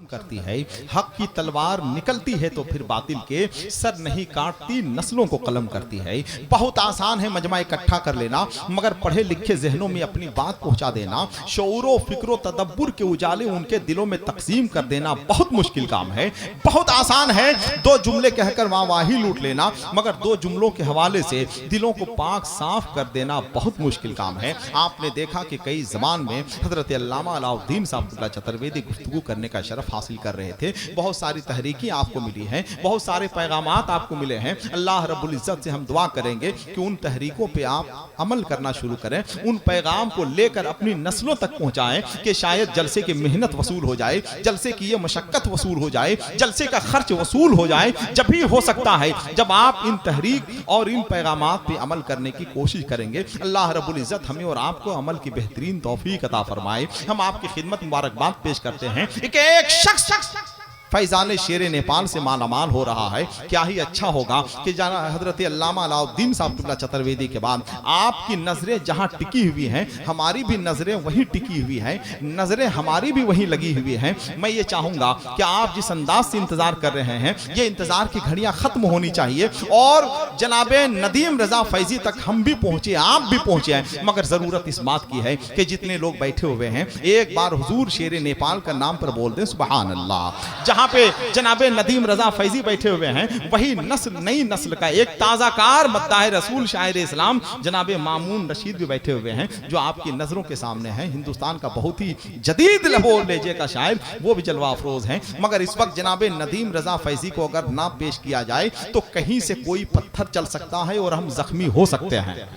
करती है। हक की तलवार निकलती है तो फिर बातिल के सर नहीं काटती, नस्लों को कलम करती है। बहुत आसान है मजमा इकट्ठा कर लेना, मगर पढ़े लिखे जहनों में अपनी बात पहुंचा देना, शऊरो फिक्रो तदब्बुर के उजाले उनके दिलों में तकसीम कर देना बहुत मुश्किल काम है। बहुत आसान है दो जुमले कहकर वाहवाही लूट लेना, मगर दो जुमलों के हवाले से दिलों को पाक साफ कर देना बहुत मुश्किल काम है। आपने देखा कि कई ज़बान में हज़रत अल्लामा अलाउद्दीन साहब चतुर्वेदी गुफ्तगू करने का शरफ हासिल कर रहे थे। बहुत सारी तहरीकी आपको मिली हैं, बहुत सारे पैगामात आपको मिले हैं। अल्लाह रब्बुल इज़्ज़त से हम दुआ करेंगे कि उन तहरीकों पे आप अमल करना शुरू करें, उन पैगाम को लेकर अपनी नस्लों तक पहुंचाएं कि शायद जलसे की मेहनत वसूल हो जाए, जलसे की ये मशक्कत वसूल हो जाए, जलसे का खर्च वसूल हो जाए। जब भी हो सकता है जब आप इन तहरीक और इन पैगामात पे अमल करने की कोशिश करेंगे। अल्लाह रब्बुल इज़्ज़त हमें और आपको अमल की बेहतरीन तौफीक अता फरमाए। हम आपकी खिदमत मुबारकबाद पेश करते हैं। एक शख्स फैजान शेर नेपाल से मालामाल हो रहा है। क्या ही अच्छा होगा कि जाना हजरत अल्लामा अलाउद्दीन साहब चतुर्वेदी के बाद आपकी नजरें जहां टिकी हुई हैं, हमारी भी नजरें वहीं टिकी हुई हैं, नजरें हमारी भी वहीं लगी हुई हैं। मैं ये चाहूंगा कि आप जिस अंदाज से इंतजार कर रहे हैं, ये इंतजार की घड़ियां खत्म होनी चाहिए और जनाबे नदीम रजा फैजी तक हम भी पहुंचे, आप भी पहुंचे हैं। मगर जरूरत इस बात की है कि जितने लोग बैठे हुए हैं एक बार हुजूर शेर नेपाल का नाम पर बोल दें सुबहान अल्लाह। जहां पे जनाबे नदीम रजा फैजी बैठे हुए हैं, वही नस्ल नई नस्ल का एक ताज़ाकार मद्दाह रसूल शायर इस्लाम जनाबे मामून रशीद भी बैठे हुए हैं, जो आपकी नजरों के सामने हैं। हिंदुस्तान का बहुत ही जदीद लहो लहजे का शायर, वो भी जलवा अफरोज हैं। मगर इस वक्त जनाबे नदीम रजा फैजी को अगर ना पेश किया जाए तो कहीं से कोई पत्थर चल सकता है और हम जख्मी हो सकते हैं।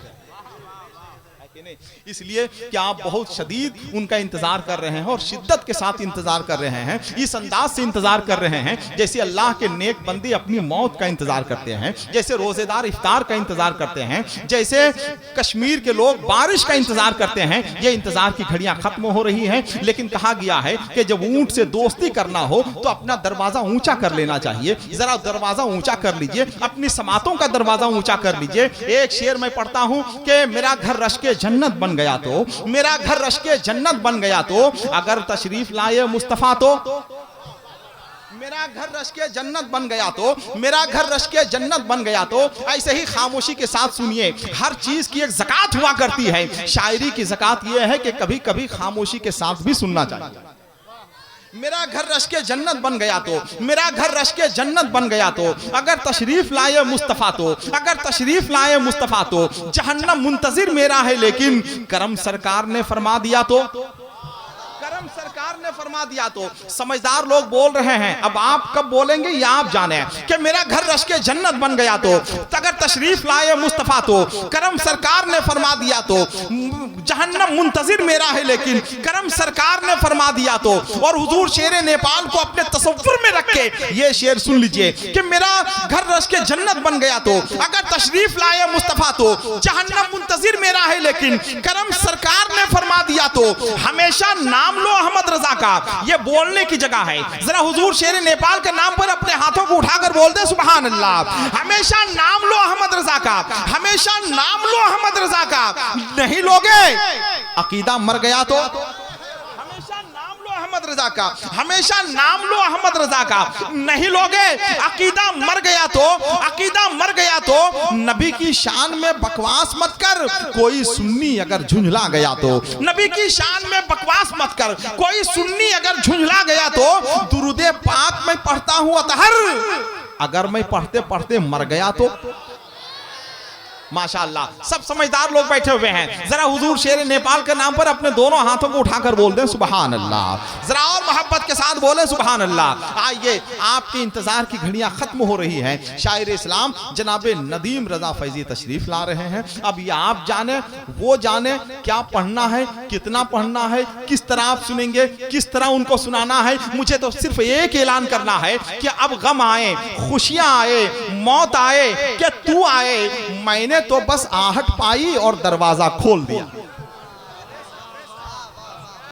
इसलिए कि आप बहुत शदीद उनका इंतजार कर रहे हैं और शिद्दत के साथ इंतजार कर रहे हैं, इस अंदाज से इंतजार कर रहे हैं जैसे अल्लाह के नेक बंदे अपनी मौत का इंतजार करते हैं, जैसे रोजेदार इफ्तार का इंतजार करते हैं, जैसे कश्मीर के लोग बारिश का इंतजार करते हैं। ये इंतजार की घड़ियां खत्म हो रही हैं। लेकिन कहा गया है कि जब ऊंट से दोस्ती करना हो तो अपना दरवाजा ऊंचा कर लेना चाहिए। जरा दरवाजा ऊंचा कर लीजिए, अपनी समातों का दरवाजा ऊंचा कर लीजिए। एक शेर मैं पढ़ता हूं कि मेरा घर रश के जन्नत बन गया तो, मेरा घर रश के जन्नत बन गया तो, अगर तशरीफ लाए मुस्तफा तो, मेरा घर रश के जन्नत बन गया तो, मेरा घर रश के जन्नत बन गया तो। ऐसे ही खामोशी के साथ सुनिए, हर चीज की एक ज़कात हुआ करती है। शायरी की ज़कात यह है कि कभी कभी खामोशी के साथ भी सुनना चाहिए। मेरा घर रश के जन्नत बन गया तो, मेरा घर रश के जन्नत बन गया तो, अगर तशरीफ लाए मुस्तफा तो, अगर तशरीफ लाए मुस्तफा तो, जहन्नम मुंतजिर मेरा है लेकिन करम सरकार ने फरमा दिया तो, करम सरकार ने फरमा दिया तो। समझदार लोग बोल रहे हैं, अब आप कब बोलेंगे ये आप जाने कि मेरा घर रश के जन्नत बन गया तो, अगर तशरीफ लाए मुस्तफा तो, करम सरकार ने फरमा दिया तो, जहन्नम मुंतजिर मेरा है लेकिन करम सरकार ने फरमा दिया तो। और हुजूर शेर नेपाल को अपने तसव्वुर में रख के ये शेर सुन लीजिए कि मेरा घर रश के जन्नत बन गया तो, अगर तशरीफ लाए मुस्तफा तो, जहन्नम मुंतजिर मेरा है लेकिन करम सरकार ने फरमा दिया तो। हमेशा नाम लो अहमद रजा का, ये बोलने की जगह है। जरा हुजूर शेर नेपाल के नाम पर अपने हाथों को उठाकर बोल दे सुभान अल्लाह। हमेशा नाम लो अहमद रजा का, हमेशा नाम लो अहमद रजा का। नहीं लोगे अकीदा मर गया तो, हमेशा नाम लो अहमद रजा का, हमेशा नाम लो अहमद रजा का। नहीं लोगे अकीदा मर गया तो, अकीदा मर गया तो। नबी की शान में बकवास मत कर, कोई सुन्नी अगर झुंझला गया तो, नबी की शान में बकवास मत कर, कोई सुन्नी अगर झुंझला गया तो। दुरूदे पाक मैं पढ़ता हूँ अतहर, अगर मैं पढ़ते पढ़ते मर गया तो। माशाअल्लाह, सब समझदार लोग बैठे हुए हैं। जरा हुजूर शेर नेपाल के नाम पर अपने दोनों हाथों को उठाकर बोल दें सुभान अल्लाह। जरा और मोहब्बत के साथ बोले सुभान अल्लाह। आइए, आपके इंतजार की घड़ियां खत्म हो रही हैं। शायर इस्लाम जनाबे नदीम रजा फैजी तशरीफ ला रहे हैं। अब ये आप जाने वो जाने क्या पढ़ना है, कितना पढ़ना है, किस तरह आप सुनेंगे, किस तरह उनको सुनाना है। मुझे तो सिर्फ एक ऐलान करना है कि अब गम आए, खुशियां आए, मौत आए, कि तू आए, मैंने तो बस आहट पाई और दरवाजा खोल दिया।